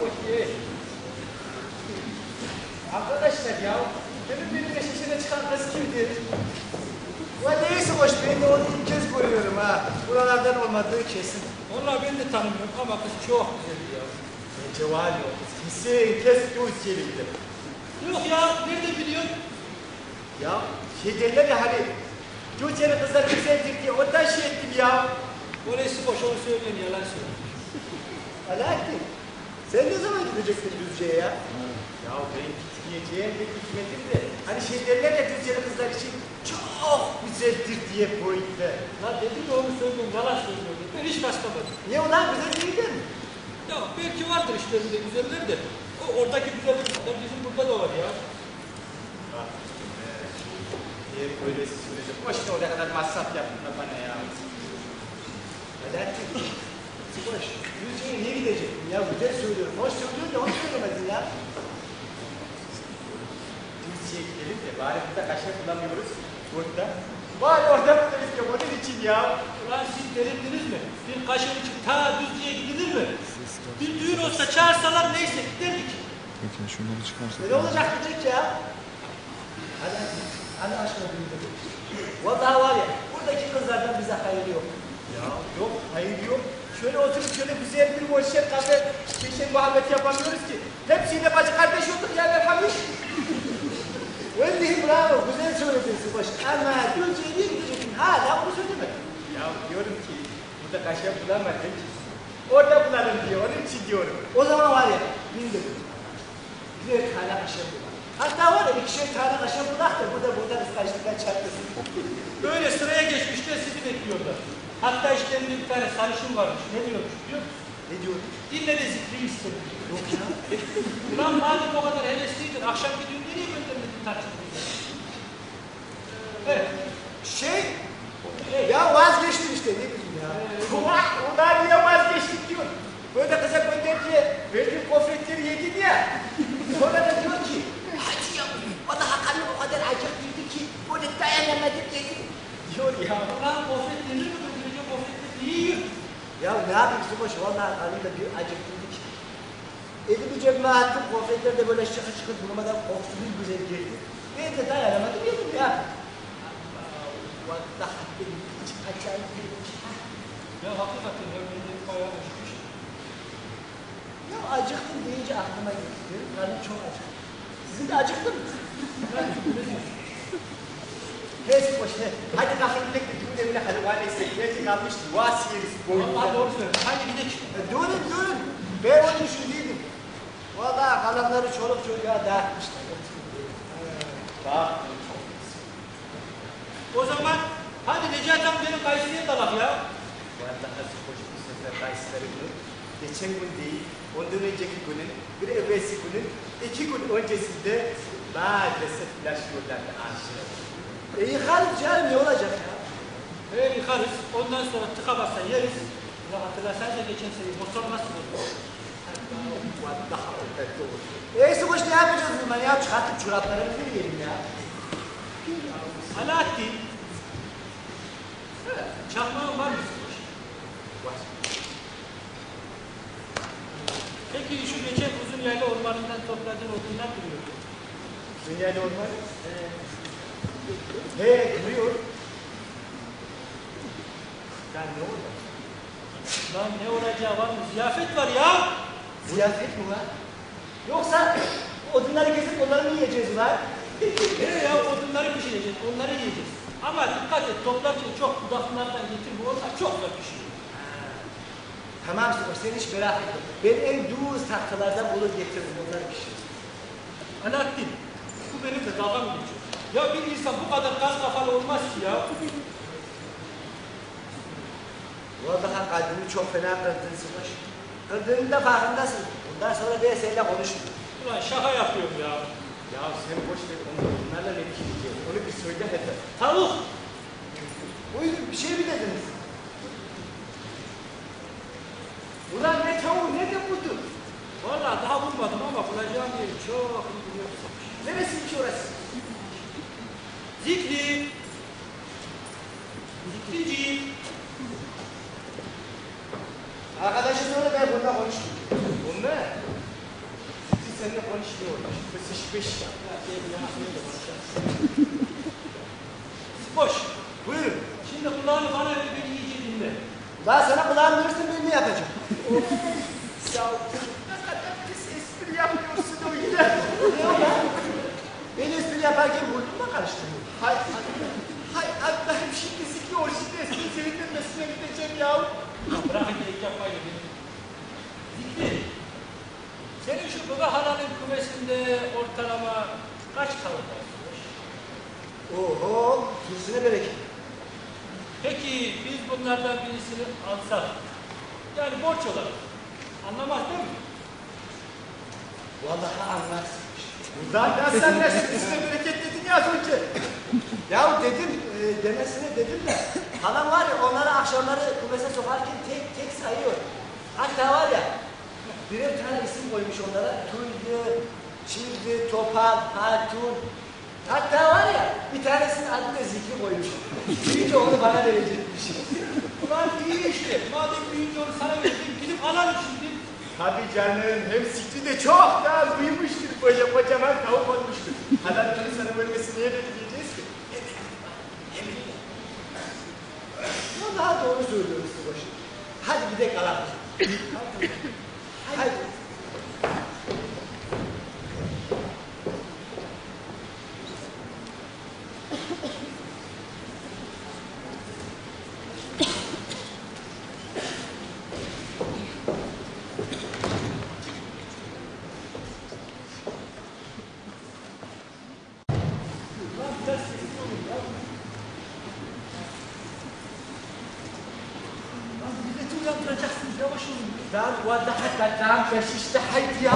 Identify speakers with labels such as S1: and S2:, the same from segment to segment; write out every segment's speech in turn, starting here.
S1: bakayım. Arkadaşlar ya, demin benimle şişede çıkan kız kimdir? Ulan neyse boş, ben de onu ilk kez görüyorum ha. Buralardan olmadığı kesin.
S2: Vallahi ben de tanımıyorum ama kız çok güzel ya.
S1: Bence var ya, kesin Türkiye'lidir.
S2: Yok ya, nerede biliyorsun?
S1: Ya şey derler ya hani, Türkiye'li kızlar güzeldir diye ondan şey ettim ya.
S2: Orası boş, onu söyleyen yalan söylüyor.
S1: Alaaddin, sen ne zaman gideceksin Düzce'ye ya? Ya ben gitmeyeceğim de gitmedim de. Hani şey derler ya Düzce'li kızlar için çok güzeldir diye boyutta.
S2: Lan dedim de onu söylüyorum, yalan söylüyorum. Ben hiç rastlamadım.
S1: Niye ulan güzel değil mi?
S2: Ya belki vardır işlerinde güzeller de. Oradaki güzellik bizim burada da var ya.
S1: Bak, niye böyle söyleyecek? Boşuna oraya kadar masraf yapma bana ya. Alaaddin, boş. Düzce'ye niye gidecektin ya? Güzel söylüyorum. Hoş söylüyorum da onu söylemedin ya. Düzce'ye gidelim de bari burada kaşar bulamıyoruz. Burada. Bari orada bularız ya onun için ya.
S2: Ulan siz delirdiniz mi? Bir kaşık için ta Düzce'ye gidilir mi? Bir düğün olsa çağırsalar neyse giderdik.
S3: Peki şunları çıkarsak.
S1: Ne olacak diyecek ya? Hadi aşkına düğünde. Vallahi var ya, buradaki kızlardan bize hayır yok. Ya yok, hayır yok. Şöyle oturup şöyle güzel bir boşşet kafe, muhabbet yapamıyoruz ki. Hepsiyle bacı kardeş olduk ya efendim. Vallahi bravo, güzel söyledin Sıboş. Ama Düzce'ye niye gideceksin? Hala onu söyleme. Ya diyorum ki, burada kaşar bulamadık. Orada bulalım diyor, onun için diyorum. O zaman var ya, bildim. Birer tane kaşar bulalım. Hatta var ya, ikişer tane kaşar bulak da burada kıskançlıktan çarpmasın.
S2: Böyle sıraya geçmişler sizi bekliyorlar. Hatta işlerinde bir tane sarışın varmış. Ne diyormuş biliyor musun?
S1: Ne diyorum?
S2: Dinle de zikri istedim.
S1: Yok ya.
S2: Ulan madem o kadar hevesliydin, akşam bir düğün nereye göndermedin tartışmayı? Evet.
S1: Ya vazgeçtim işte, ne bileyim ya. Ulan niye vazgeçtik diyor. Böyle kıza gönderdiği verdiğim gofretleri yedin ya. Sonra da diyor ki, hadi ya, valla Hakan'ın o kadar acıklıydı ki, böyle dayanamadım dedi. Diyor ya.
S2: Ulan gofret denir mi? Götüreceğim gofretleri yiyor.
S1: Ya ne yapayım Sıboş, valla Hakan'ın da bir acıklıydı ki. Elimi cebime attım, gofretler de böyle şıkır şıkır durmadan kokusu bir güzel geldi. Ben de dayanamadım yedim ya. Vallahi benim hiç acayip bir
S2: Ya hakikaten ömrümde bayağı hoşmuş.
S1: Ya acıktım deyince aklıma geldi. Benim karnım çok acıktı. Sizin de acıktı mı? Neyse boş ver. Hadi kalkın gidelim de düğün evine hadi var neyse. Gerçi kalmıştı. Vasi yeriz.
S2: Allah doğru söylüyor. Hadi gidelim.
S1: Durun. Ben onu düşündüydüm. Vallahi kalanları çoluk çocuğa dağıtmışlar. Bak.
S2: O zaman hadi Necati abi benim Kayseri'ye dalak ya.
S1: Vallahi boş bu sefer Kayseri günü. Geçen gün değil, ondan önceki günün, bir evvelsi günün, 2 gün öncesinde maalesef flash yollarla aşırı. Yıkarız canım, ne olacak ya?
S2: Yıkarız. Ondan sonra tıka basa yeriz. Ya hatırlarsanız da geçen sene motor nasıl oldu?
S1: Vallahi öyle doğru. Sıboş ne yapacağız bunlar ya? Çıkartıp çoraplarımızı yiyelim ya.
S2: Alaaddin. Çakmağın var mı?
S1: Var.
S2: Peki şu geçen uzun yayla ormanından topladığın odunlar duruyordu.
S1: Dünyada olmaz. Duruyor. Ya ne olacak?
S2: Lan ne olacağı var mı? Ziyafet var ya.
S1: Ziyafet mi var? Yoksa odunları kesip onları mı yiyeceğiz var?
S2: Ya odunları pişireceğiz, onları yiyeceğiz. Ama dikkat et, toplarken çok budaklardan getirme, onlar çok zor pişiyor.
S1: Tamam Sıboş, sen hiç merak etme. Ben en düz tahtalardan bulur getiririm, onları pişiririm.
S2: Alaaddin, bu benim de dalga mı geçiyor? Ya bir insan bu kadar gaz kafalı olmaz ki ya.
S1: Vallahi kalbimi çok fena kırdın Sıboş. Kırdığının da farkındasın. Bundan sonra ben seninle konuşmuyorum.
S2: Ulan şaka yapıyorum ya.
S1: Ya sen boş ver, onlarla ne pişireceğiz? Onu bir söyle hadi.
S2: Tavuk.
S1: Buyurun, bir şey mi dediniz? Ulan ne tavuğu, ne de budur?
S2: Vallahi daha bulmadım ama bulacağım yeri çok iyi biliyorum.
S1: Neresi ki orası?
S2: Zikri. Zikriciğim.
S1: Arkadaşı söyle, ben bununla konuştum. Bununla? seninle konuşmuyor. Kısışmış.
S2: Boş.
S1: Buyurun.
S2: Şimdi kulağını bana ver, beni iyice dinle.
S1: Daha sana kulağını verirsen ben ne yapacağım? Ya ne kadar pis espri yapıyorsun o yine. Ne o lan? Ben espri yaparken buldun mu karıştırıyor? Hay Allah'ım şimdi zikri o şimdi espri senin dönmesine gideceğim ya.
S2: Bırakın da ilk yapmayı beni. Zikri. Senin şu baba halanın kümesinde ortalama kaç tavuk var?
S1: Oho, yüzüne bereket.
S2: Peki biz bunlardan birisini alsak, yani borç olarak, anlamaz değil mi?
S1: Vallahi anlarsın. Zaten sen de üstüne bereket dedin ya az önce. Ya dedim, demesine dedim de, halam var ya onları akşamları kumese sokarken tek tek sayıyor. Hatta var ya, birer tane isim koymuş onlara. Tuldu, Çildi, Topal, Hatun. Hatta var ya, bir tanesinin adı da Zikri koymuş. Büyüyünce onu bana verecekmiş.
S2: Ulan iyi işte, madem büyüyünce onu sana verdim, gidip alalım şimdi.
S1: Tabii canım, hem Zikri de çok daha büyümüştür, kocaman tavuk olmuştur. Halamların sana vermesi niye bekleyeceğiz ki? Vallahi doğru söylüyorsun Sıboş. Hadi gidelim alalım. Hadi.
S2: Uyandıracaksınız, yavaş olun.
S1: Lan vallahi lan beşişte haydi ya.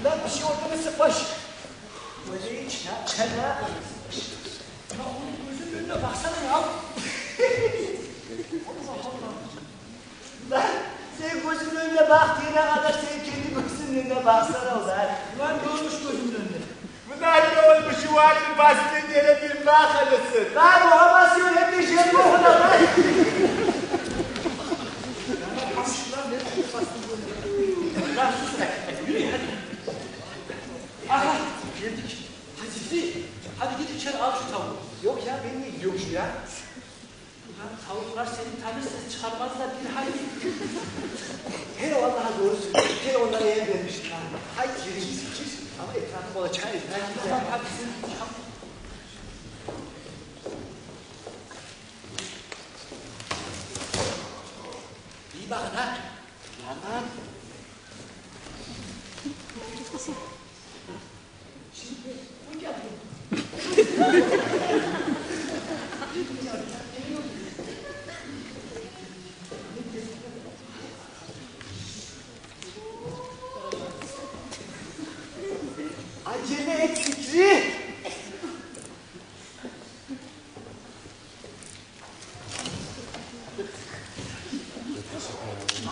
S1: Lan bir şey oldu mu Sıboş? Böyle hiç ya, çene.
S2: Ya onun gözünün önüne baksana ya. Allah Allah.
S1: Lan sen gözünün önüne baktığına kadar sen kendi gözünün önüne baksana ulan.
S2: Ulan ne olmuş gözümün önünde?
S1: Bunlar ne olmuş şu varlığı bastığın yere bir bakalısın. Lan o havası öyle bir şey mi ona lan?
S2: Lan sus be. Yürüyün hadi. Aha geldik. Hadi Zikri. Hadi git içeri al şu tavuğu.
S1: Yok ya ben niye gidiyorum şu ya?
S2: Ulan tavuklar seni tanır ses çıkarmazlar bir hayli.
S1: Hele vallahi doğru söylüyorsun. Hele onlara yer vermiştim. Hay yerim sikir. Ama etrafım olacak.
S2: Tamam hadi sen çıkar.
S1: İyi bakın ha. Aman. Şimdi bu geldi. Acele et Fikri.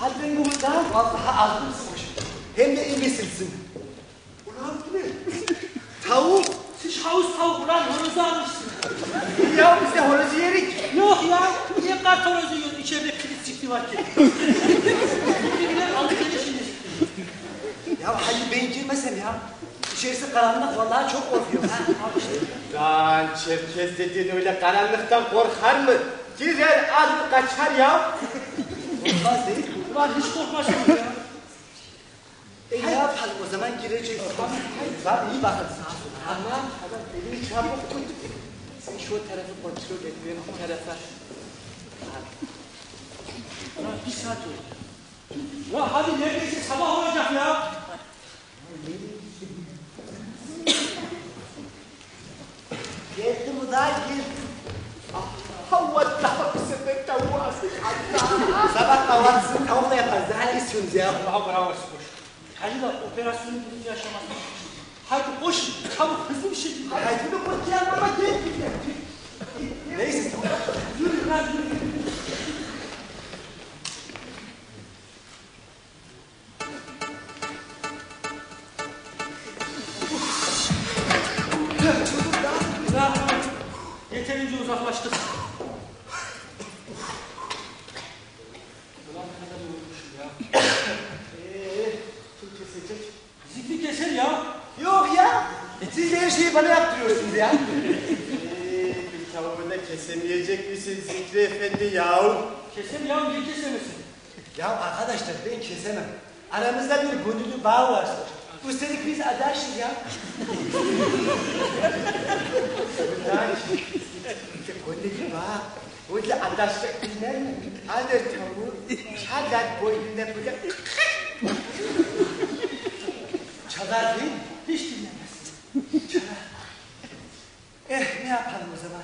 S1: Al beni buradan. Vallahi aldım Sıboş. Hem de imbesilsin. Ulan bu ne? Tavuk.
S2: Siz havuz tavuk ulan horozu almışsın.
S1: Ya biz de horozu yerik.
S2: Yok ya. Niye kart horozu yiyorsun? İçeride kilit çıktı var ki. Birileri aldı gene şimdi.
S1: Ya hayır ben girmesem ya. İçerisi karanlık vallahi çok korkuyorum. Ha, al işte.
S4: Lan Çerkez dediğin öyle karanlıktan korkar mı? Girer alır kaçar ya.
S1: Olmaz değil.
S2: Ulan hiç korkmazsınız ya.
S1: Ne yapalım o zaman gireceğiz. Tamam. Lan iyi bakın sağa sola. Tamam. Tamam. Elini çabuk tut. Sen şu tarafı kontrol et. Ben bu tarafa.
S2: Ulan bir saat oldu. Ya hadi neredeyse sabah olacak ya.
S1: Geldi mi daha geldi. Allah bu sefer tavuğu astık. Sabah kahvaltısını tavukla yaparız. Daha ne istiyorsunuz ya?
S2: Bravo bravo boş. Hadi da operasyonu birinci aşaması. Hadi koşun. Çabuk hızlı bir şekilde.
S1: Haydi de kurtulan ama gel. Neyse.
S2: Yürü lan yürü. Bravo. Yeterince uzaklaştık. Ulan ne kadar yorulmuşum ya.
S1: Kim kesecek? mısınız ya?
S4: Bir tavuğu da kesemeyecek misin Zikri Efendi yahu?
S2: Kesem ya, niye kesemesin?
S1: Ya arkadaşlar ben kesemem. Aramızda bir gönüllü bağ var. Üstelik biz adaşız ya. Gönüllü bağ. Böyle adaşlık bilmem mi? Alır tavuğu, çalar boynuna böyle. Çalar değil mi? Hiç dinlemezsin. Çalar. Ne yapalım o zaman?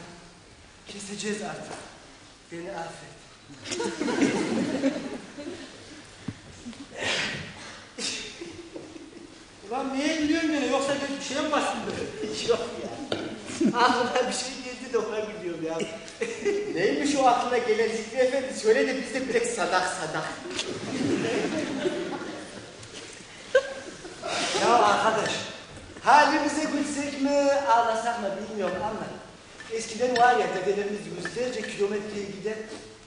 S1: Keseceğiz artık. Beni affet.
S2: Ulan niye gülüyorsun gene? Yoksa bir şeye mi bastın böyle?
S1: Yok ya. Aklıma bir şey geldi de ona gülüyorum ya.
S4: Neymiş o aklına gelen Zikri Efendi? Söyle de biz de bir tek sadak.
S1: Ya arkadaş, halimize gülsek mi, ağlasak mı bilmiyorum ama eskiden var ya dedelerimiz yüzlerce kilometreye gider,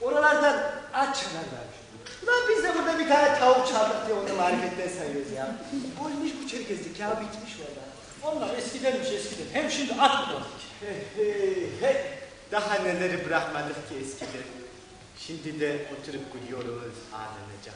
S1: oralardan at çalarlarmış. Ulan biz de burada bir tane tavuk çaldık diye onu marifetten sayıyoruz ya. Olmuş bu çerkezlik ya, bitmiş valla.
S2: Onlar eskidenmiş eskiden. Hem şimdi at mı kaldık?
S4: Daha neleri bırakmadık ki eskiden. Şimdi de oturup gülüyoruz ağlanacak.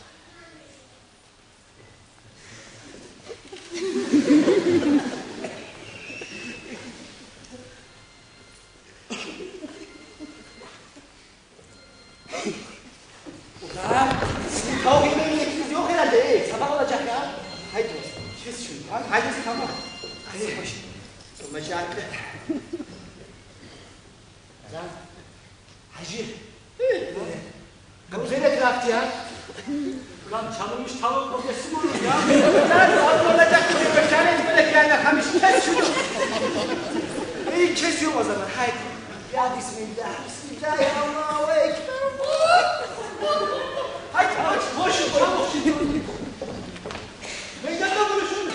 S1: Ulan sizin tavuk yemeğe niyetiniz yok herhalde. Sabah olacak ya.
S4: Haydi olsun, kes şunu. Haydi tamam.
S1: Hadi hoş.
S4: Somacı haklı.
S1: Lan Hacı. Bu ne kraft ya?
S2: Ulan çalınmış tavuk kocası mı olur ya?
S4: Lan olacak bir köşeyle böyle gelme kamış. Kes şunu.
S1: İyi kesiyorum o zaman. Haydi. Ya bismillah. Bismillah. Ya Allahu Ekber.
S2: Haydi koş çabuk şimdi. Meydanda buluşun.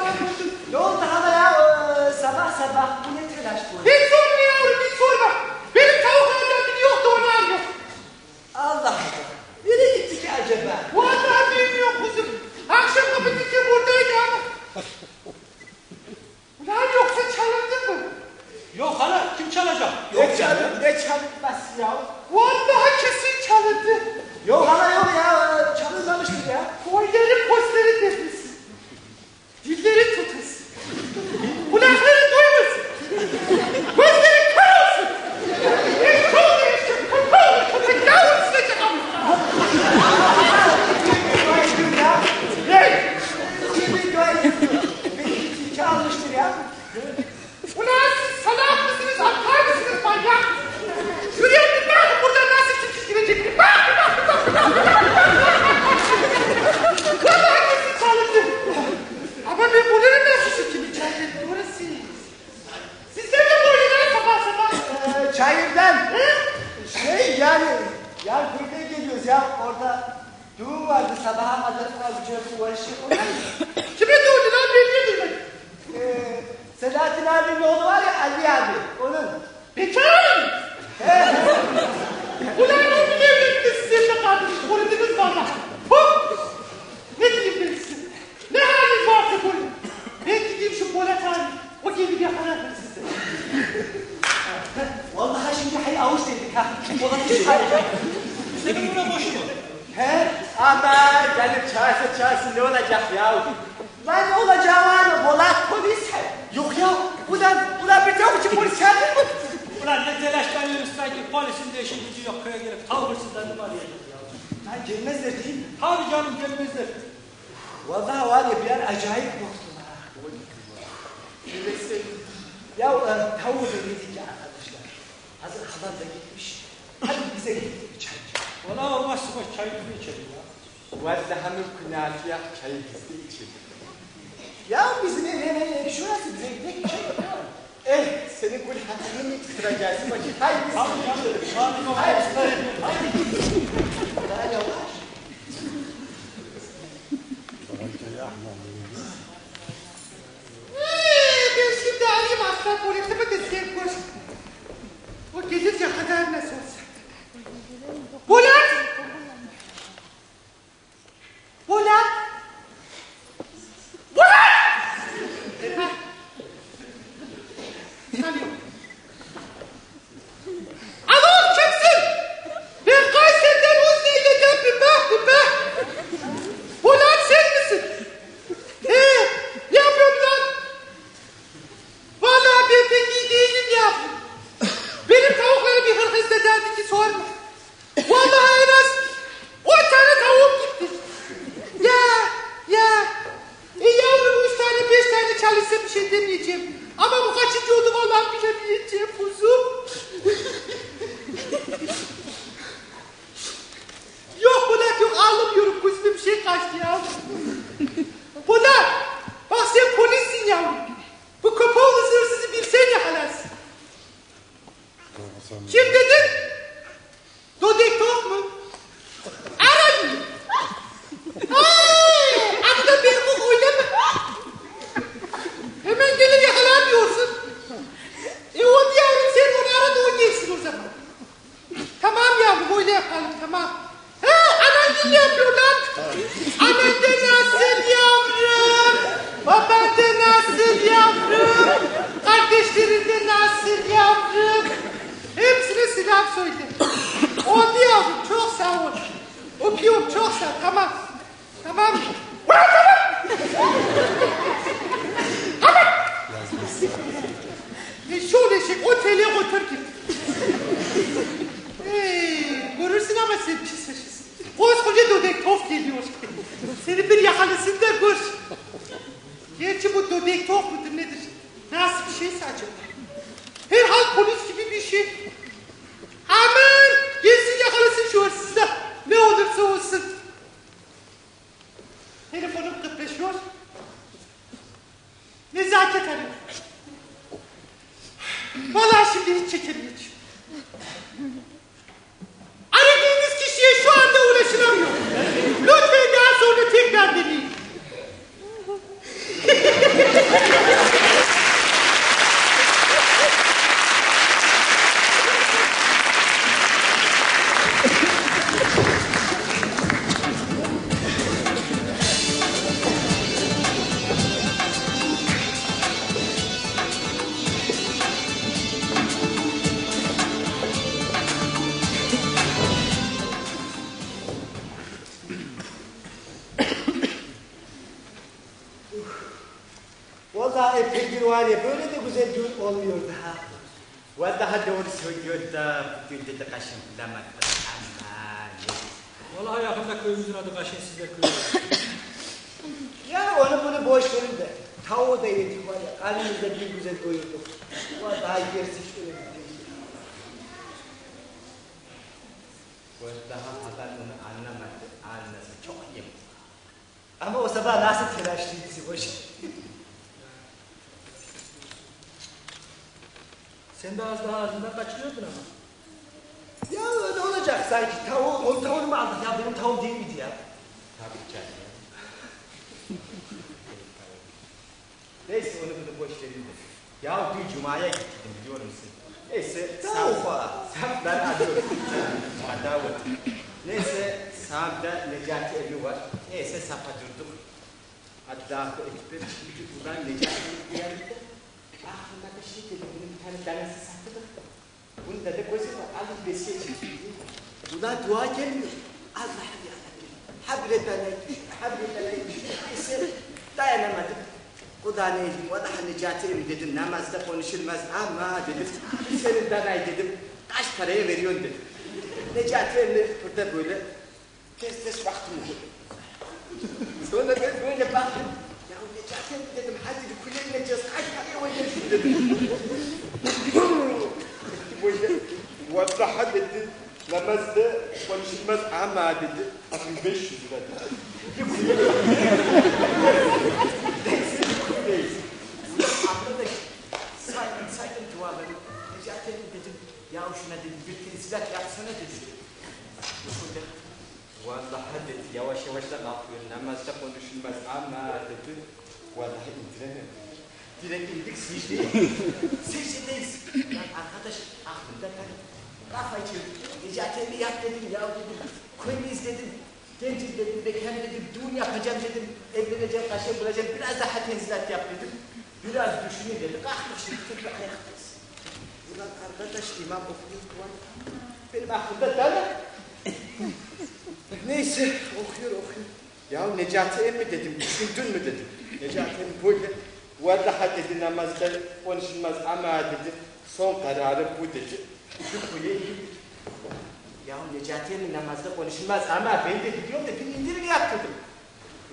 S5: sarhoşum.
S1: Ne oldu hala ya? Sabah sabah bu ne telaş bu?
S5: Hiç sorma yavrum, hiç sorma. Benim tavuklardan biri yoktu, onu arıyor.
S1: Allah Allah. Nereye gitti ki acaba?
S5: Vallahi bilmiyorum kuzum. Akşam kapatınca buradaydı ama. Ulan yoksa çalındı mı?
S2: Yok hala kim çalacak?
S1: Ne çalın, ne çalınmaz ya?
S5: Vallahi kesin çalındı.
S1: Yok hala yok ya. Çalınmamıştır ya.
S5: Boyları postları tepesi. Dilleri tutasın. Kulakları duymasın. Gözleri kör olsun. Bir kol değiştir. Kol köpek yavrum size çıkamıyor.
S1: Ya.
S5: Ne?
S1: Kimi dua ediyor? Beni tilki almıştır ya.
S5: Ulan siz salak mısınız? Aptal mısınız? Manyak. Şuraya bir bakın burada nasıl çıkış girecek. Bir bak. Vallahi kesin çalındı. Ama ben bunların nasıl kimi çaldım? Orası. Sizler de boyunlar sabah sabah.
S1: Çayırdan. Yani köyden geliyoruz ya. Orada düğün vardı sabaha kadar kalacağız uğraşıyor.
S5: Kime doğdu lan? Ben niye duymadım?
S1: Selahattin abinin oğlu var ya Ali abi. Onun.
S5: Bekar! Ulan o bile evlilikte sizinle kalmış. Korudunuz valla. Hop! Ne diyeyim ben size? Ne haliniz varsa korun. Ben gideyim şu Polat abi. O gelir yakalar size.
S1: Vallahi şimdi hay avuç dedik ha. Polat'ı çıkaracak.
S2: Senin buna boş mu?
S1: He?
S4: Ama gelip çağırsın ne olacak ya?
S1: Lan ne olacağı var mı? Polat polis. Yok ya. Ulan bir tane için polis geldin mi?
S2: Ulan ne telaşlanıyoruz sanki polisin de işin gücü yok köye gelip tav hırsızlarını mı arayacak ya?
S1: Lan gelmezler değil mi?
S2: Tabii canım gelmezler.
S1: Vallahi var ya bir an acayip korktum ha. Ya tavuğu da yedik ya arkadaşlar. Hazır halam da gitmiş. Hadi bize gidelim bir çay.
S2: Valla olmazsa boş çayımızı içelim ya.
S4: Vallahi mümkün ya çayı bizde içelim.
S1: Ya bizim ev şurası bize gidelim bir çay yapalım.
S4: Senin kul hatırını mı tuturacaksın bakayım? Haydi biz
S2: Tabii canım. Şahane olmaz.
S1: Daha yavaş.
S5: Ben şimdi arayayım aslan polisimi de sen koş. O gelince kadar nasıl olsa. Polat! Polat! Polat! Sanıyorum. Alo kimsin? Ben Kayseri'den Uzni'den bir bak. Polat sen misin? Ne yapıyorsun lan? Vallahi ben pek iyi değilim yavrum. Benim tavukları bir hırkız da derdi ki sorma. Vallahi en az 10 tane tavuğum gitti. Ya. Yavrum 3 tane 5 tane çalışsa bir şey demeyeceğim. Ama bu kaçıncı oldu vallahi bilemeyeceğim kuzum. Yok Polat yok ağlamıyorum kuzum bir şey kaçtı ya. Polat bak sen polissin yavrum. Bu kapalı hırsızı bir sen yakalarsın. Kim dedin? Dodektof mu? Arabi. Adı da benim bu öyle mi? Hemen gelir yakalamıyorsun. O yavrum sen onu ara da o gelsin o zaman. Tamam yavrum öyle yapalım tamam. Anan ne yapıyor lan? Anan da nasıl yavrum? Baban da nasıl yavrum? Kardeşlerin de nasıl yavrum? Hepsine selam söyle. Oldu yavrum çok sağ ol. Öpüyorum çok sağ ol tamam. Tamam. Tamam. Şöyle şey otele otur git. Görürsün ama sen pis faşist. Koskoca Dodektof geliyor. Seni bir yakalasın da gör. Gerçi bu Dodektof mudur nedir? Nasıl bir şeyse acaba? Herhal polis gibi bir şey. Aman! Gelsin yakalasın şu hırsızı da. Ne olursa olsun. Telefonum kıtlaşıyor. Nezaket arıyor. Vallahi şimdi hiç çekemeyeceğim. Aradığınız kişiye şu anda ulaşılamıyor. Lütfen daha sonra tekrar deneyin.
S4: Vallahi epeydir var ya, böyle de güzel düğün olmuyordu ha. Vallahi doğru söylüyor da, düğünde de kaşın bulamadı. Aman.
S2: Vallahi yakında köyümüzün adı Kaşinsizler Köyü.
S4: Ya onu bunu boş verin de, tavuğu da yedik var ya, karnımızda bir güzel doyurduk. Vallahi gerisi şöyle bir şey. Vallahi adam onu anlamadı, anlasın çok iyi. Ama o sabah nasıl telaşlıydı boş.
S2: Sen de az daha ağzından kaçırıyordun ama.
S4: Ya öyle olacak sanki, onun tavuğunu mu aldın ya, benim tavuğum değil miydi ya? Tabii canım ya. Neyse onu bunu boş verin de. Ya dün Cuma'ya gittim biliyor musun? Neyse ben arıyorum. Neyse sağımda Necati evi var. Neyse sapa durduk. Allahu Ekber. Buradan Necati'nin bir yerinde. Aklımda bir şey dedi. Bunun bir tane danası sattık. Bunun da gözü var. Alın besiye çekiyor. Buradan dua gelmiyor. Allah'ım yarabbim. Habretene düşüyor. Neyse dayanamadım. O da neydi? O da Necati evi dedim. Namazda konuşulmaz ama dedim. Senin danayı dedim. Kaç paraya veriyorsun dedim. Necati evini burada böyle tez baktım. Sonra ben böyle baktım. Ya Necati evi dedim. Hadi kule ineceğiz. Kaç paraya oynuyorsun dedim. Böyle vallahi dedi. Namazda konuşulmaz ama dedi. 6500 lira dedi. Arkadaş, saydım duaları. Necati dedim, ya şuna dedim, bir tesisat yapsana dedim. Vallahi dedi, yavaş da kalkıyor, namazda konuşulmaz ama dedi. Vallahi indiremedim. Direkt indik secdedeyiz. Lan arkadaş, aklımda kaldı. Kafayı çevirdim, Necati yap dedim, ya dedim, koymayız dedim. Genciz dedim, bekar dedim, düğün yapacağım dedim, evleneceğim, kaşem bulacağım, biraz daha tenzilat yap dedim. Biraz düşünün dedi, kalktık şimdi, tekrar ayaktayız. Ulan arkadaş, imam okuyor duvar. Benim aklımda dana. Neyse, okuyor. Ya Necati emmi dedim, düşündün mü dedim. Necati emmi böyle, vallahi dedi, namazda konuşulmaz ama dedi, son kararı bu dedi. Şu kuleye indik. Ya Necati emmi namazda konuşulmaz ama ben de biliyorum da bir indirim yap dedim.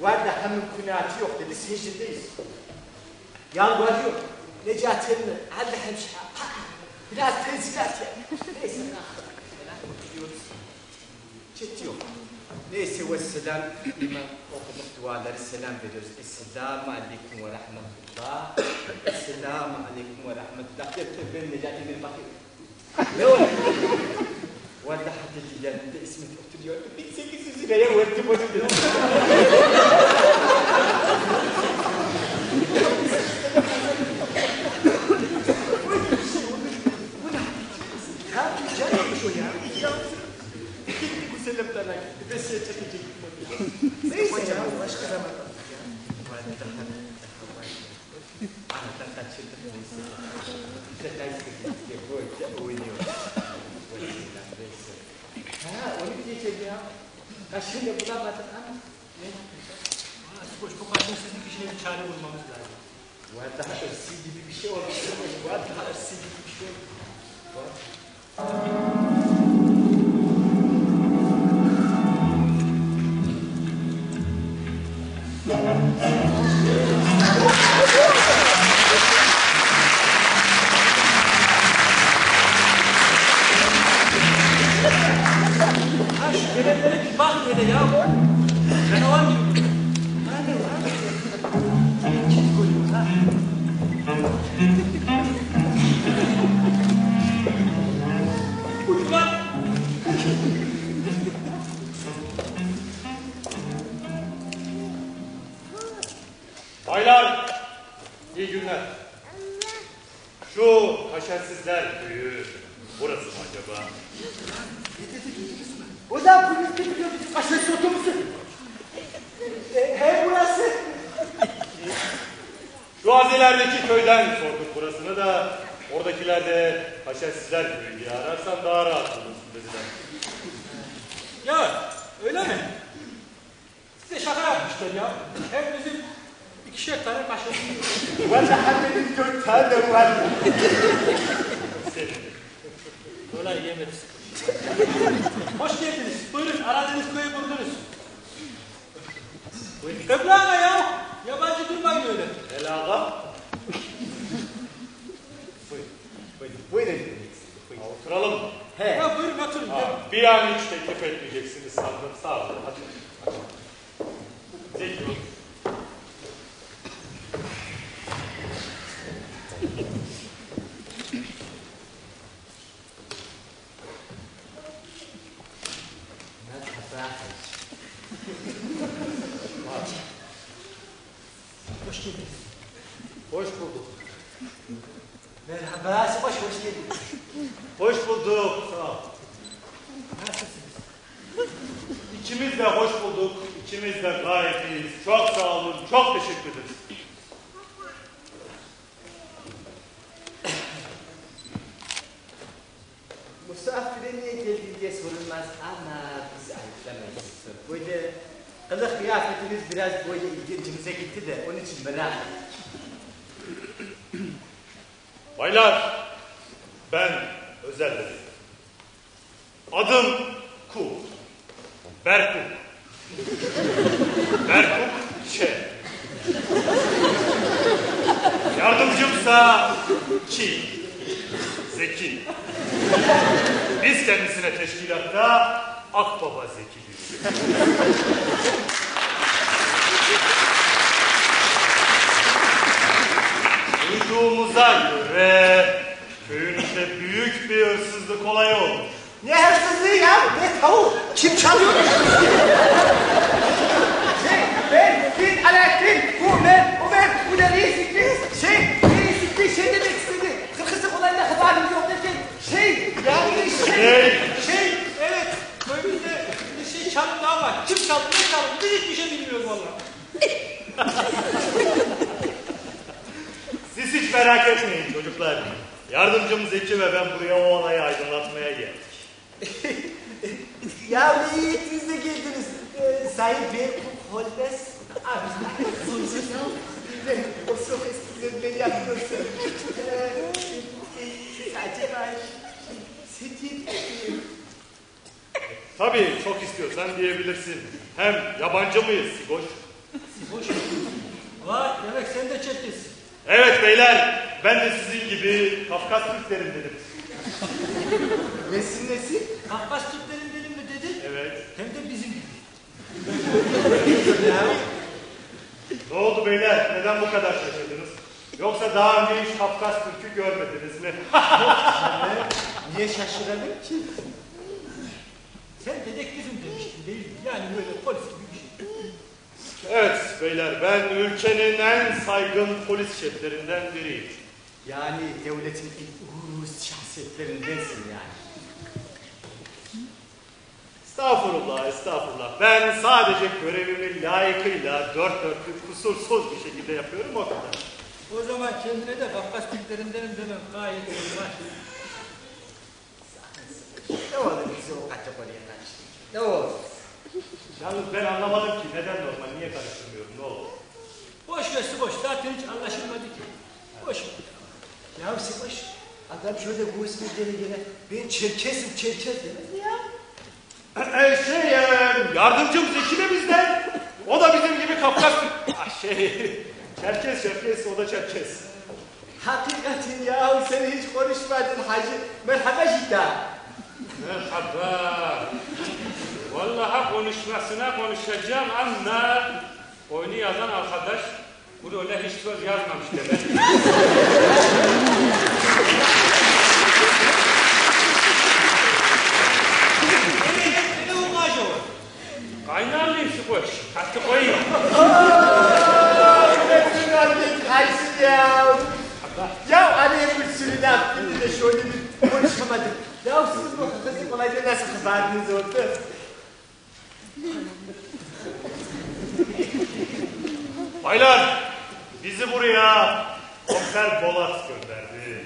S4: Vallahi mümkünatı yok dedi, secdedeyiz. Yalvarıyor. Necati emmi, Allah'ım biraz tenzilat ya. Neyse, gidiyoruz. Çet yok. Neyse vesselam, imam okuduk duaları selam veriyoruz. Esselamu aleyküm ve rahmetullah. Esselamu aleyküm ve rahmetullah. Ben Necati emmi'ye bakıyorum. Ne oldu? Vallahi dedi yanında İsmet oturuyordu. 1800 liraya verdim onu dedi. Canıymış o ya. Gitti bu selamlarına gitti. Besiye çekecektim onu. Neyse ya, başka zaman. Aradan kaçırdık neyse. İşte dersi böyle oynuyor. Ha, onu diyeceğim ya. Kaşıyla bulamadım ama. Ne yapacağız?
S2: Bu kaşinsizlik işine bir çare bulmamız lazım.
S4: Vallahi hırsı gibi bir şey olmuş. Vallahi hırsı gibi bir şey olmuş.
S2: Ha şu gelenlere bir bak böyle ya. Canavar gibi. Ulan!
S6: Baylar, iyi günler. Şu Kaşensizler Köyü burası mı acaba?
S4: O da polis getiriyor bizim kaşesi otobüsü. He burası.
S6: Şu az ilerideki köyden sorduk burasını da oradakiler de Kaşensizler Köyü diye ararsan daha rahat bulursun dediler.
S2: Ya öyle mi? Size şaka yapmışlar ya. Hem bizim İkişer tane kaşık.
S4: Vallahi benim 4 tane var.
S6: Senin.
S2: Kolay yemeriz. Hoş geldiniz. Buyurun aradığınız köyü buldunuz. Öblağına ya. Yabancı durmayın öyle.
S6: El ağa.
S4: Buyurun.
S6: Oturalım.
S4: He.
S2: Ya buyurun oturun.
S6: Bir an hiç teklif etmeyeceksiniz sandım. Sağ olun. Hadi. Zeki.
S2: Hoş geldiniz.
S4: Hoş bulduk.
S1: Merhaba Sıbaş, hoş geldin.
S6: Hoş bulduk. Sağ ol.
S2: Nasılsınız?
S6: İkimiz de hoş bulduk. İkimiz de gayet iyiyiz. Çok sağ olun. Çok teşekkür ederiz.
S1: Misafire niye geldin diye sorulmaz ama bizi ayıplamayız. Böyle kılık kıyafetiniz biraz böyle ilgincimize gitti de onun için merak ettim.
S6: Baylar, ben Özel Bey. Adım Kuk. Berkuk. Berkuk Ç. Yardımcımsa Ki. Zeki. Biz kendisine teşkilatta Akbaba Zeki diyoruz. Duyduğumuza göre köyünüzde büyük bir hırsızlık olayı olmuş.
S1: Ne hırsızlığı ya? Ne tavuk? Kim çalıyor? Ben Alaaddin, bu da reis Fikri. Reis Fikri şey demek istedi. Hırsızlık olayında haberim yok derken
S2: Evet. Köyümüzde bir şey çalındı ama kim çaldı ne çaldı biz hiçbir şey bilmiyoruz valla.
S6: Siz hiç merak etmeyin çocuklar. Yardımcım Zeki ve ben buraya o olayı aydınlatmaya geldik.
S1: Ya ne iyi ettiniz de geldiniz. Sayın Berkuk Holmes. Abi, o çok esprileri yapıyorsun. Acaba Setin...
S6: Tabii çok istiyorsan diyebilirsin. Hem yabancı mıyız Sigoş?
S2: Hoş geldiniz. Vay demek sen de Çerkessin.
S6: Evet beyler, ben de sizin gibi Kafkas Türklerindenim.
S1: Nesin?
S2: Kafkas Türklerindenim mi dedin?
S6: Evet.
S2: Hem de bizim gibi.
S6: Ne oldu beyler? Neden bu kadar şaşırdınız? Yoksa daha önce hiç Kafkas Türk'ü görmediniz mi?
S1: Niye şaşıralım ki?
S2: Sen dedektifim demiştin değil mi? Yani böyle polis gibi bir şey.
S6: Evet beyler, ben ülkenin en saygın polis şeflerinden biriyim.
S1: Yani devletin uğurlu şahsiyetlerindensin yani.
S6: Estağfurullah. Ben sadece görevimi layıkıyla, dört dörtlük, kusursuz bir şekilde yapıyorum o kadar.
S2: O zaman kendine de Kafkas Türklerindenim demem gayet normal.
S1: Ne olur bizi o kategoriye karşı? Ne olur?
S6: Yalnız ben anlamadım ki neden normal, niye karıştırmıyorum, ne oldu?
S2: Boş ver boş. Zaten hiç anlaşılmadı ki. Boş ver.
S1: Ya Sıbaş, adam şöyle bu ismi gene ben Çerkes'im demez mi ya?
S6: Yardımcım Zeki de bizden. O da bizim gibi Kafkas... Çerkes, o da Çerkes.
S1: Hakikaten ya sen hiç konuşmadın hacı. Merhaba Jida.
S7: Merhaba. Vallahi konuşmasına konuşacağım ama oyunu yazan arkadaş bunu öyle hiç söz yazmamış demek.
S2: Ne o gajı o?
S7: Kaynarlıyım şu koş. Katı koyayım.
S1: Kaçsın ya. Ya araya bir sürü laf gitti de şöyle bir konuşamadık. Ya siz bu kızı kolayca nasıl kızardınız orada?
S6: Baylar, bizi buraya Komiser Bolat gönderdi.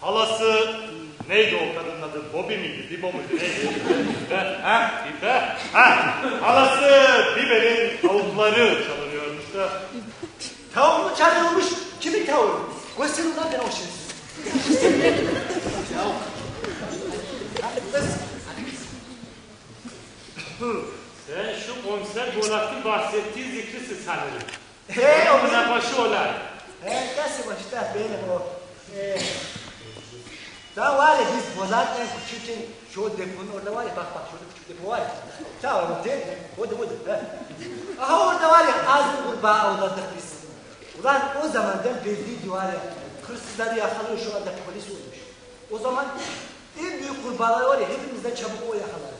S6: Halası neydi o kadının adı? Bobby miydi? Bibo muydu? Neydi?
S7: Bibe.
S6: Halası Bibe'nin tavukları çalınıyormuş da
S1: Tavuk mu çalıyormuş? Kimin tavuğu? Gösterin ulan bana o şerefsiz. Tavuk.
S7: Sen şu komiser Bolat'ın bahsettiği zikrisin sanırım.
S1: He o
S7: Buna başı olay.
S1: He nasıl başta benim o. Daha var ya biz Bolat'la küçükken şu deponun orada var ya bak şurada küçük depo var ya. Tamam o değil mi? O da. Aha orada var ya ağzını kurbağa avladık biz. Ulan o zamandan belliydi var ya. Hırsızları yakalıyor şu anda polis olmuş. O zaman en büyük kurbağalar var ya hepimizden çabuk o yakalardı.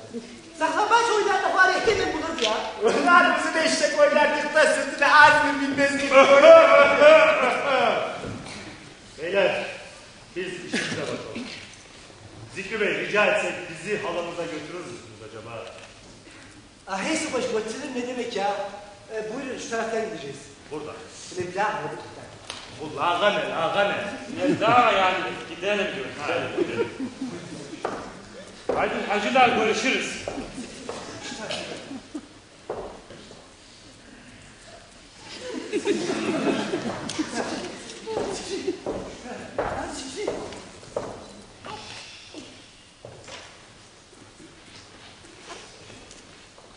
S1: Saklambaç oynardık var ya hemen bulurdu ya.
S4: Onlar bizim eşek oynardık da sırtına ağzını bilmez gibi.
S6: Beyler, biz işimize bakalım. Zikri Bey, rica etsek bizi halamıza götürür müsünüz acaba?
S1: Heyse baş götürür ne demek ya? Buyurun şu taraftan gideceğiz.
S6: Burada.
S1: Böyle daha mı?
S6: Bu laga ne?
S7: Ne daha yani gidelim diyor. Gidelim. Haydi hacılar görüşürüz.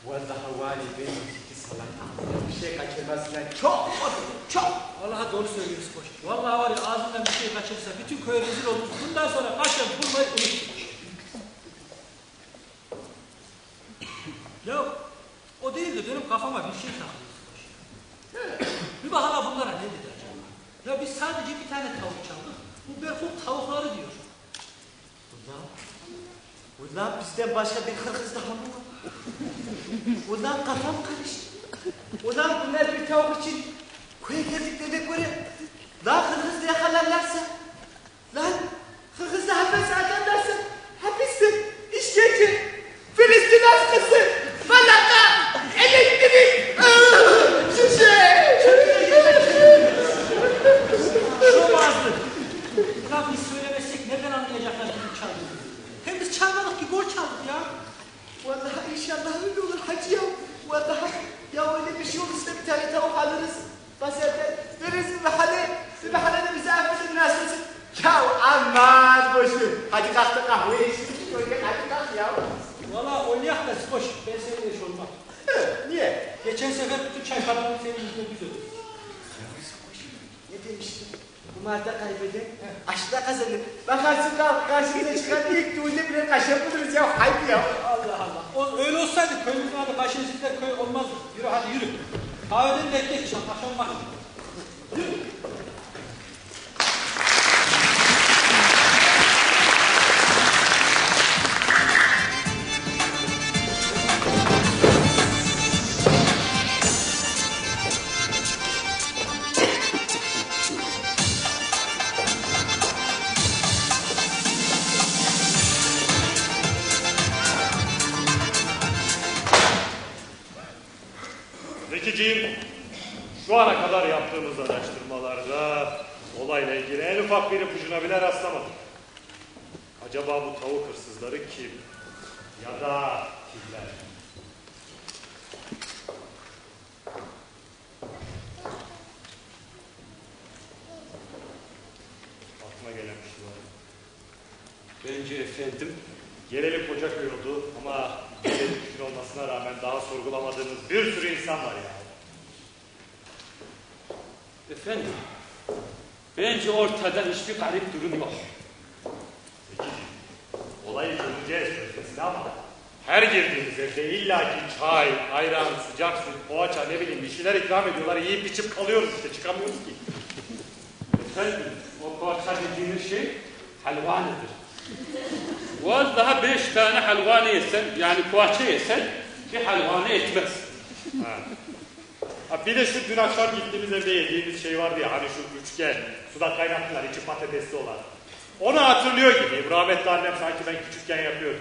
S4: Vallahi vali benim iki salak. Bir şey kaçırmasından çok.
S2: Vallahi doğru söylüyorsun koç. Vallahi var ya ağzından bir şey kaçırsa bütün köye rezil olmuş. Bundan sonra kaşem vurmayı unutmuş. Ya o değil de benim kafama bir şey takılıyor koç. Bir bak hala bunlara ne dedi acaba? Ya biz sadece bir tane tavuk çaldık. Bu Berkut tavukları diyor.
S1: Ulan bizden başka bir hırkız daha mı var? Ulan kafam karıştı. Ulan bunlar bir tavuk için köye geldiklerine göre lan hırkızla yakalarlarsa lan hırkızla hapis atarlarsa hapiste işkence Filistin askısı falaka elektrik şişe
S2: Şomazlı. Ulan biz söylemezsek nereden anlayacaklar bizim çaldığımızı? Hem biz çalmadık ki gol çaldık ya.
S1: Vallahi inşallah öyle olur hacı ya. Vallahi ya öyle bir şey olursa bir tane tavuk alırız. Pazardan veririz bir bahane de bize affedin nasıl olsun. Ya aman boşver. Hadi kalk da kahve içsin. Hadi kalk ya.
S2: Valla oynayak da boş. Ben seninle iş olmam.
S1: Niye?
S2: Geçen sefer bütün çay paralarını senin yüzüne biz ödedik.
S1: Ne demiştim? Kumarda kaybeden aşkta kazanır. Bakarsın karşımıza çıkan ilk düğünde bile kaşe buluruz ya. Haydi ya.
S2: Allah Allah. Öyle olsaydı köyümüzün adı Kaşıncı'da köy olmazdı. Yürü hadi yürü. Kahveden bekle akşam bak. Yürü.
S6: Zekiciğim, şu ana kadar yaptığımız araştırmalarda olayla ilgili en ufak bir ipucuna bile rastlamadık. Acaba bu tavuk hırsızları kim? Ya da kimler? Aklıma gelen bir şey var.
S7: Bence efendim.
S6: Gelelim Kocaköy oldu ama gelelim fikir olmasına rağmen daha sorgulamadığımız bir sürü insan var ya.
S7: Efendim. Bence ortada hiçbir garip durum yok.
S6: Peki, olayı çözeceğiz sözlesin ama her girdiğimiz evde illaki çay, ayran, sıcak süt, poğaça ne bileyim bir şeyler ikram ediyorlar. Yiyip içip kalıyoruz işte çıkamıyoruz ki.
S7: Efendim o poğaça dediğiniz şey halvanıdır. Vallahi 5 tane halvanı yesen yani poğaça yesen bir halvanı etmez.
S6: Ha, bir de şu dün akşam gittiğimiz evde yediğimiz şey vardı ya hani şu üçgen suda kaynattılar içi patatesli olan. Onu hatırlıyor gibiyim. Rahmetli annem sanki ben küçükken yapıyordu.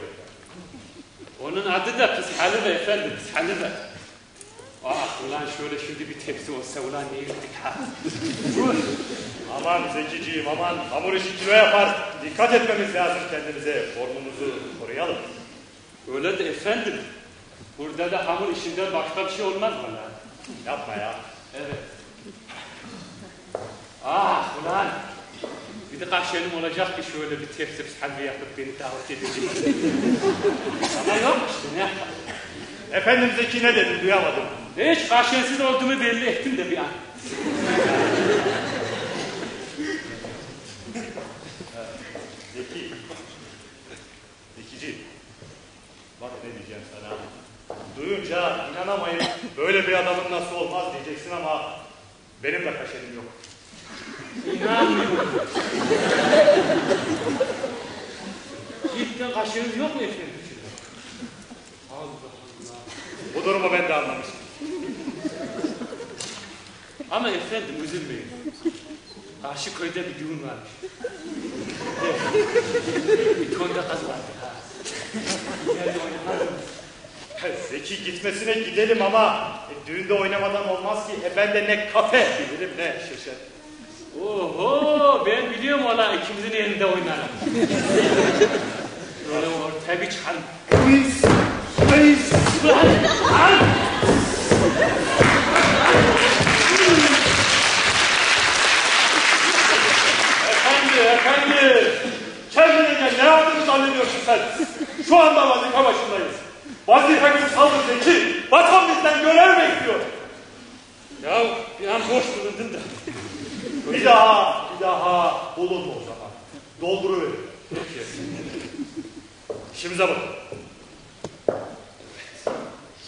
S7: Onun adı da pishalıdır efendim, pishalıdır. Ulan şöyle şimdi bir tepsi olsa ulan ne yedik ha?
S6: Aman Zekiciğim aman hamur işi kilo yapar. Dikkat etmemiz lazım kendimize. Formumuzu koruyalım.
S7: Öyle de efendim. Burada da hamur işinden başka bir şey olmaz mı lan?
S6: Yapma ya.
S7: Evet. kaşenim olacak ki şöyle bir tepsi halve yapıp beni davet edecek. Ama yok işte ne yapalım.
S6: Efendim Zeki ne dedi duyamadım.
S7: Hiç kaşensiz olduğumu belli ettim de bir an.
S6: Zeki. Zekici. Bak ne diyeceğim sana. Duyunca inanamayıp böyle bir adamın nasıl olmaz diyeceksin ama benim de kaşenim yok.
S7: İnanmıyorum. Cidden kaşeniz yok mu efendim? Allah Allah.
S6: Bu durumu ben de anlamıştım.
S7: Ama efendim üzülmeyin. Karşı köyde bir düğün varmış. Bir tonda kaz vardı ha. Geldi oynamaz mı?
S6: Zeki gitmesine gidelim ama düğünde oynamadan olmaz ki. Ben de ne kafe bilirim ne şişe.
S7: Oho ben biliyorum valla ikimizin elinde oynarım. Böyle ortaya bir çıkalım.
S6: Efendi! Kendine gel, ne yaptığını zannediyorsun sen? Şu anda vazife başındayız. Vazifemizi saldır Zeki. Vatan bizden görev bekliyor.
S7: Ya bir an boş bulundun da.
S6: Bir daha bulunma o zaman. Dolduruverin. İşimize bakın.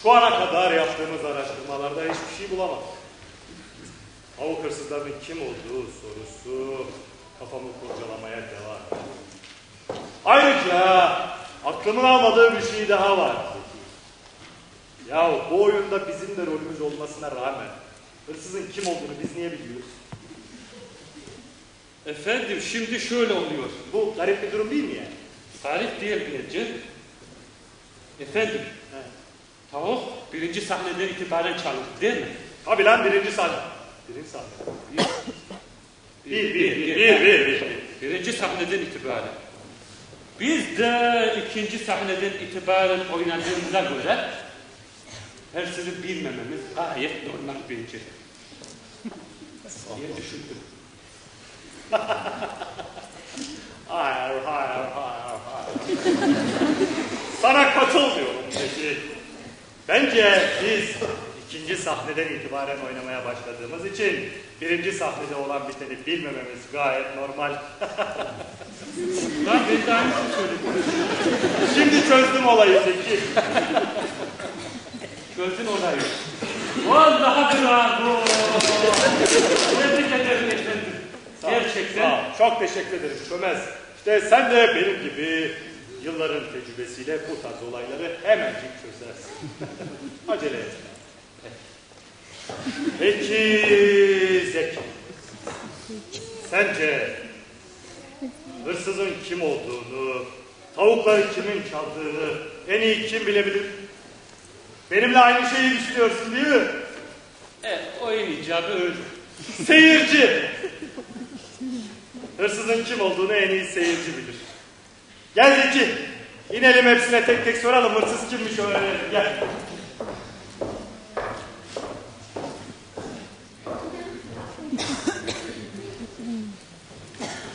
S6: Şu ana kadar yaptığımız araştırmalarda hiçbir şey bulamadık. Tavuk hırsızlarının kim olduğu sorusu kafamı kurcalamaya devam ediyor. Ayrıca aklımın almadığı bir şey daha var. Ya bu oyunda bizim de rolümüz olmasına rağmen hırsızın kim olduğunu biz niye biliyoruz?
S7: Efendim şimdi şöyle oluyor.
S6: Bu garip bir durum değil mi yani?
S7: Garip değil Bilirci. Efendim. Tavuk birinci sahneden itibaren çalındı değil mi?
S6: Tabii lan birinci sahne. Birinci sahne. Bir.
S7: Birinci sahneden itibaren. Biz de ikinci sahneden itibaren oynadığımıza göre hırsızı bilmememiz gayet normal bence. diye düşündüm.
S6: Hayır. Sana katılmıyorum peki. Bence biz ikinci sahneden itibaren oynamaya başladığımız için birinci sahnede olan biteni bilmememiz gayet normal.
S7: Ben de aynısını söyledim.
S6: Şimdi çözdüm olayı Zeki.
S7: Çözdün olayı. Vallahi bravo. Tebrik ederim efendim. Gerçekten.
S6: Çok teşekkür ederim Çömez. İşte sen de benim gibi yılların tecrübesiyle bu tarz olayları hemencik çözersin. Acele etme. Peki Zeki. Sence hırsızın kim olduğunu, tavukları kimin çaldığını en iyi kim bilebilir? Benimle aynı şeyi düşünüyorsun değil mi?
S7: Evet, oyun icabı öyle.
S6: Seyirci. Hırsızın kim olduğunu en iyi seyirci bilir. Gel Zeki. İnelim hepsine tek tek soralım. Hırsız kimmiş öğrenelim. Gel.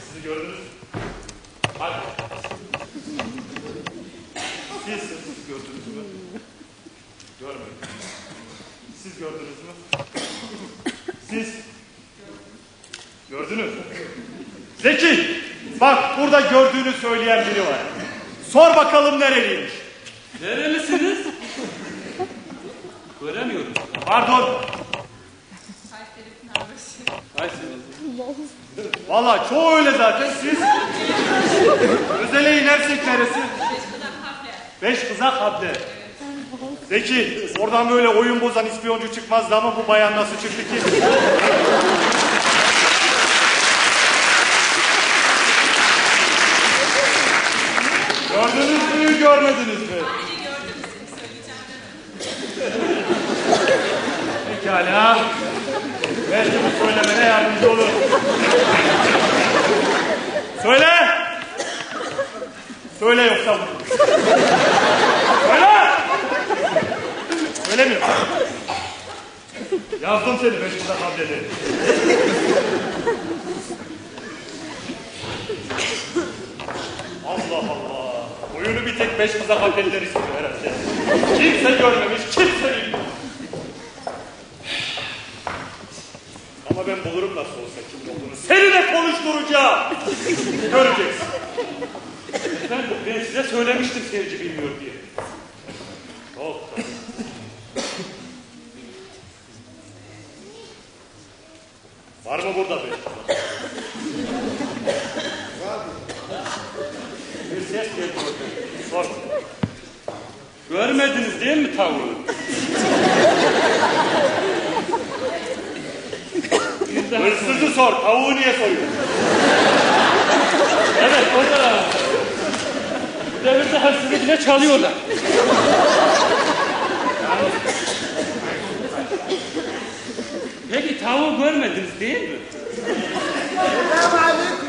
S6: Sizi gördünüz mü? Hadi. Siz hırsız gördünüz mü? Görmedim. Siz gördünüz mü? Siz gördünüz. Zeki, bak burada gördüğünü söyleyen biri var. Sor bakalım nereliymiş?
S7: Nerelisiniz? Göremiyorum.
S6: Pardon.
S7: Kayseri.
S6: Vallahi çoğu öyle zaten. Siz özele inersek neresi? Beşkızak Hable. Zeki, oradan böyle oyun bozan ispiyoncu çıkmazdı ama bu bayan nasıl çıktı ki? Gördünüz mü, görmediniz mi?
S8: Sadece gördüm seni söyleyeceğim.
S6: Pekala. Belki bu söylemene yardımcı olur. Söyle! Söyle yoksa bu. Söyle! Söylemiyor. Yazdım seni Beşiktaş Hableri. bir tek 5 kıza paketler istiyor herhalde. Kimse görmemiş, kimse bilmiyor. Ama ben bulurum nasıl olsa kim olduğunu. Seninle konuşturacağım. Göreceksin.
S7: Efendim ben size söylemiştim seyirci bilmiyor diye.
S6: Çok. Var mı burada bir?
S7: Bir ses geldi oradan.
S6: Sor.
S7: Görmediniz değil mi tavuğu?
S6: Hırsızı sor. Tavuğu niye soruyorsun?
S7: Evet o da. Bu devirde hırsızı bile çalıyorlar. Peki tavuğu görmediniz değil mi?
S1: Selamünaleyküm.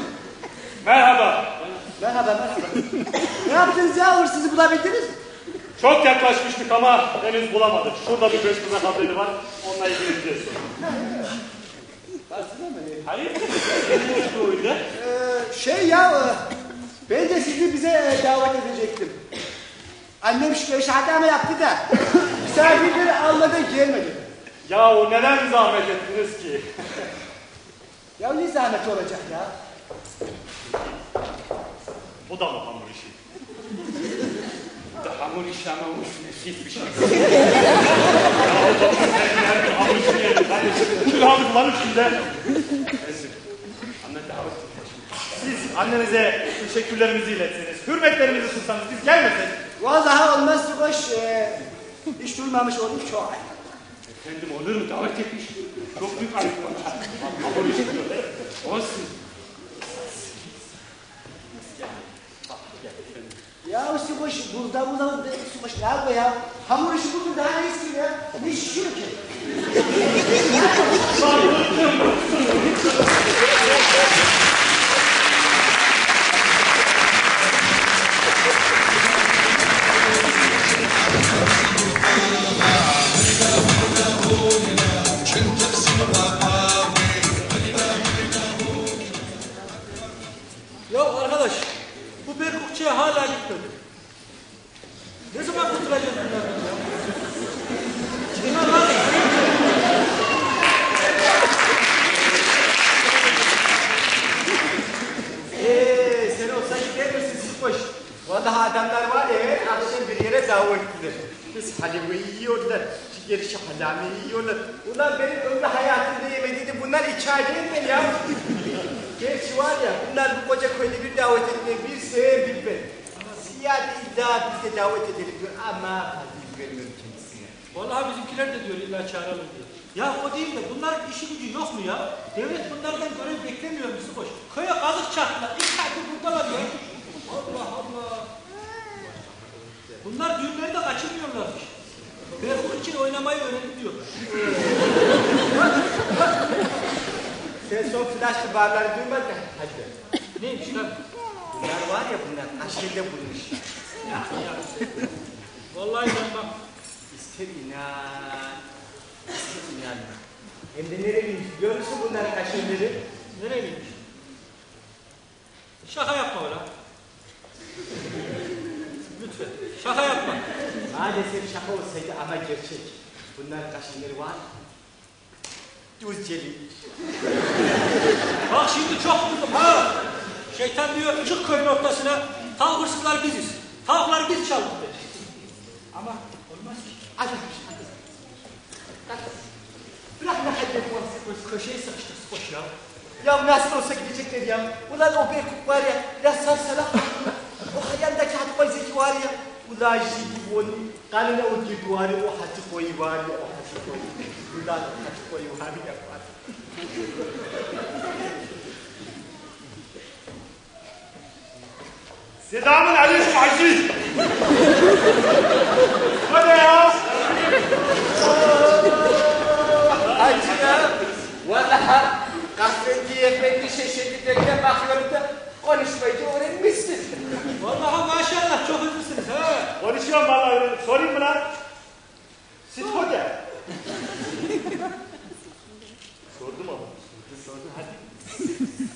S6: Merhaba.
S1: Merhaba. Ne yaptınız ya? Hırsızı bulabildiniz mi?
S6: Çok yaklaşmıştık ama henüz bulamadık. Şurada bir 5 kıza haberi var. Onunla ilgileneceğiz.
S7: Hayır. Ne oldu öyle?
S1: Ben de sizi bize davet edecektim. Annem şahadame yaptı da misafirleri almadan gelmedi.
S6: Yahu neden zahmet ettiniz ki?
S1: Ya ne zahmet olacak ya?
S6: Bu da mı hamur işi?
S7: Bu da hamur işi ama nefis bir şey.
S6: Hamur işi yedim. Şu hamur kullanın şimdi.
S7: Anne davet
S6: Siz annenize teşekkürlerimizi iletseniz, hürmetlerimizi sunsanız biz gelmesek.
S1: Vallahi olmaz boş. Hiç duymamış olayım çok.
S7: Efendim olur mu? Davet etmiş. Çok büyük ayıp var. Hamur işi diyor. Olsun.
S1: Ya Süboş burada Süboş ne yapıyor ya? Hamur işi buldu daha ne istiyor ya? Ne şişiyor ki?
S2: Ya arkadaş, bu Berkukçu'ya hala gitmedi. Ne zaman kurtulacağız bunlardan ya? Çıkın lan!
S1: Sen olsa gider misin Süboş? Vallahi adamlar var ya, akşam bir yere davet ettiler. Biz halimi yiyorlar, ciğeri halami yiyorlar. Ulan benim ömrü hayatımda yemediğini bunlar 2 ayda yemedi ya. Gerçi var ya, bunlar bu koca köyde bir davet etmeyi bir sever bilmem. Ziyade illa biz de davet edelim diyor ama fazla vermiyorum kendisine.
S2: Vallahi bizimkiler de diyor illa çağıralım diyor. Ya o değil de bunların işi gücü yok mu ya? Devlet bunlardan görev beklemiyor mu Süboş? Köye kazık çaktılar, 2 aydır buradalar ya. Allah Allah. Bunlar düğünleri de kaçırmıyorlarmış. Berkuk için oynamayı öğrendi diyorlar.
S1: Sen son flaşlı barları duymadın hadi.
S2: Neymiş lan?
S1: Bunlar var ya bunlar aşkında bulmuş.
S2: Ya. Vallahi ben bak.
S1: İster inan, ister inanma. Hem de nereliymiş biliyor musun bunların aşkları?
S2: Nereliymiş? Şaka yapma öyle. Lütfen. Şaka yapma.
S1: Maalesef şaka olsaydı ama gerçek. Bunların kaşınları var. Düzceli.
S2: Bak şimdi çok buldum ha. Şeytan diyor çık köyün ortasına. Tavuk hırsızlar biziz. Tavukları biz çaldık dedi. Ama olmaz ki.
S1: Hadi. Bırak ne hadi
S2: Köşeye sıkıştık boş ya.
S1: ya nasıl olsa gidecekler ya. Ulan o Berkuk var ya. Ya sarsalak. O hayaldaki Hatice Zeki var ya. Ulan jidi onu. Kanına o gibi var ya. O Hatice var ya. O Hatice. Ulan o Hatice var ya.
S6: Selamun aleyküm Aziz. Hadi ya.
S1: Hacı ya. Vallahi kahveci efendi şaşırdı derken bakıyorum da konuşmayı öğrenmişsin.
S2: Vallahi maşallah çok hızlısınız ha.
S6: Konuşuyorum vallahi öyle. Sorayım mı lan? Siz hoca. Sordum ama. Sordum hadi.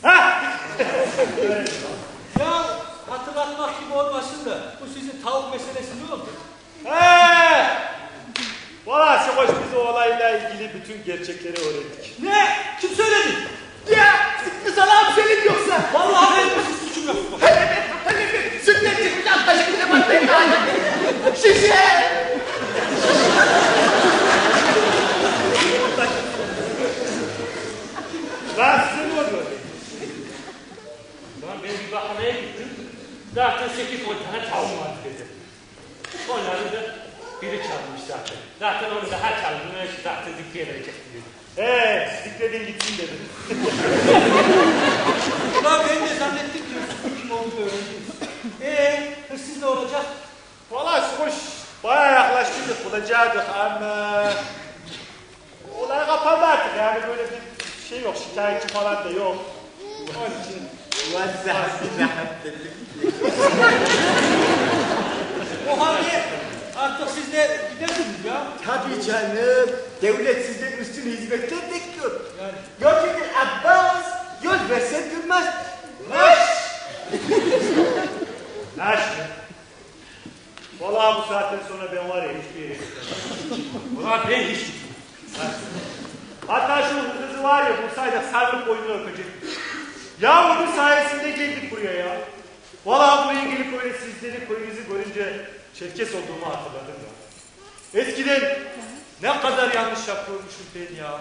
S6: Ha!
S2: Ya hatırlattın çalmak gibi olmasın da bu sizin tavuk meselesi ne oldu?
S6: Valla Şokoş biz o olayla ilgili bütün gerçekleri öğrendik.
S2: Ne? Kim söyledi?
S1: Ya sana bir şey yoksa.
S2: Vallahi benim suçum yok.
S1: Sütten çıkacağım taşımına bakmayın. Şişe.
S6: Lan size ne oluyor?
S7: Lan ben bir bakmaya gittim. Zaten 8-10 tane tavuğum var dedi. Onları da biri çalmış zaten. Zaten onu daha çaldığını zaten dikliye verecek diyor.
S6: Sikledin gitsin dedim.
S2: Ulan ben de zannettim ki kim olduğunu öğrendim. Hırsız ne olacak?
S6: Valla Şokoş bayağı yaklaştırdık bulacaktık ama olay kapandı artık yani böyle bir şey yok, şikayetçi falan da yok. Onun için
S2: O halde artık siz de gidersiniz ya.
S1: Tabii canım. Devlet sizden üstün hizmetler bekliyor.
S2: Yani.
S1: Yol çekin Abbas. Yol versen durmaz. Naş.
S6: Naş mı? Valla bu saatten sonra ben var ya hiçbir yere gitmem.
S7: Ulan ben hiç
S6: Hatta şu kızı var ya bulsaydık sarılıp boynunu öpecek. Ya onun sayesinde geldik buraya ya. Valla buraya gelip böyle sizleri köyünüzü görünce Çerkes olduğumu hatırladım ya. Eskiden ne kadar yanlış yapıyormuşum ben ya.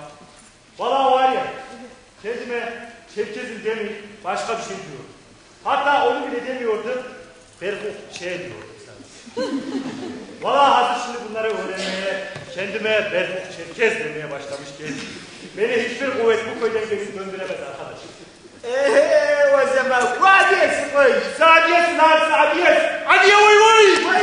S6: Valla var ya kendime Çerkez'im demeyip başka bir şey diyorum. Hatta onu bile demiyordum. Berhuk diyordu sadece. Valla hazır şimdi bunları öğrenmeye, kendime Berhuk Çerkez demeye başlamışken beni hiçbir kuvvet bu köyden gelip döndüremez arkadaş.
S1: O zaman vadiyesi koy.
S6: Sadiyesin lan sadiyes. Hadi ya vay vay.
S1: Vay vay.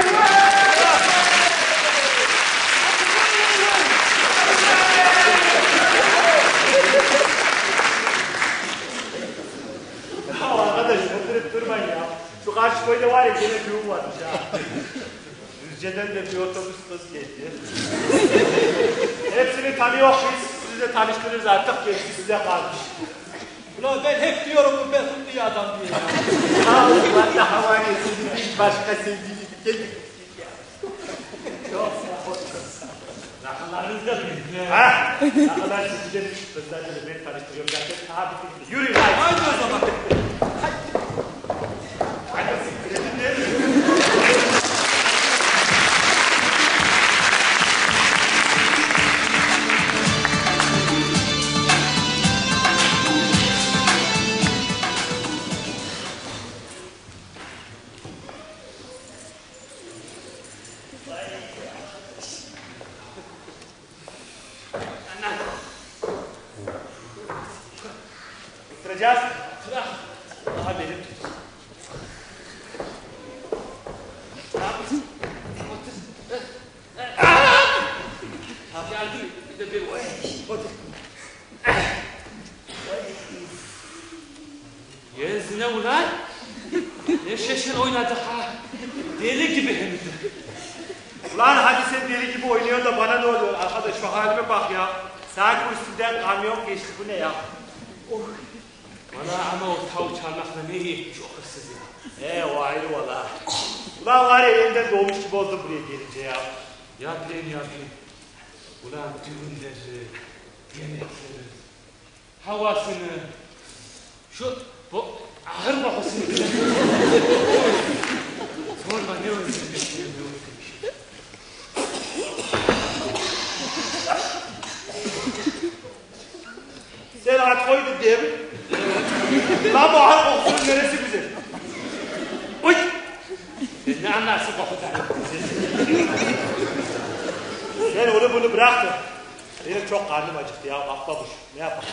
S6: Ya arkadaş oturup durmayın ya. Şu karşı köyde var ya gene düğün varmış ha. Düzce'den de bir otobüs kız geldi. Hepsini tanıyor biz. Sizi de tanıştırırız artık. Gerisi size kalmış.
S2: Ulan ben hep diyorum bu Berkut iyi adam diye ya.
S1: Allah havalesini bir başka sevdiğini geldik.
S7: Rakılarınızda bilin.
S6: Ha? Ne kadar sizce kızlarla da beni tanıştırıyorum zaten. Tabi ki. Yürüyün haydi.
S2: Haydi o zaman.
S6: Hadi siktir edin de. Oturacağız. Daha benim.
S7: Geldi bir de bir Yez ne ulan? Ne şeşen oynadık ha? Deli gibi hem de.
S6: Ulan hadi sen deli gibi oynuyorsun da bana ne oluyor? Arkadaş şu halime bak ya. Sanki üstünden kamyon geçti. Bu ne ya?
S7: Valla ama o tavuk çalmakla ne iyi etmiş o hırsız ya.
S6: O ayrı valla. Ulan var ya elinden doğmuş gibi oldum buraya gelince ya.
S7: Ya bileyim ya bileyim. Ulan düğünleri, yemekleri, havasını, bu ahır bakısını bile. Sorma ne özlemişim, ne özlemişim.
S6: Sen aç koydun diye mi? Lan bu ahır kokusunun neresi güzel? Uy!
S7: Sen ne anlarsın kokudan?
S6: Sen onu bunu bırak da. Benim çok karnım acıktı ya. Atlamış. Ne yapalım?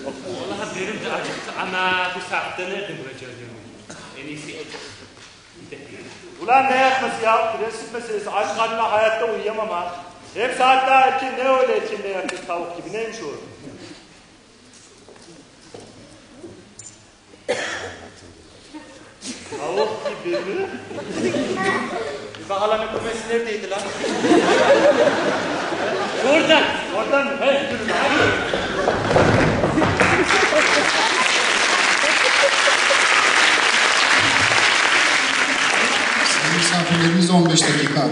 S7: Vallahi benim de acıktı ama bu saatte nerede bulacağız yemeği? En iyisi et.
S6: Ulan ne yapması ya? Prensip meselesi. Aç karnına hayatta uyuyamam ha. Hem saat daha erken ne öyle erken yapıyor tavuk gibi. Neymiş o? Tavuk gibi mi? Bir bakalım kumesi neredeydi lan?
S7: Oradan.
S6: Oradan mı?
S7: Hey,
S6: Yürü lan, hadi.
S9: Misafirlerimiz 15 dakika.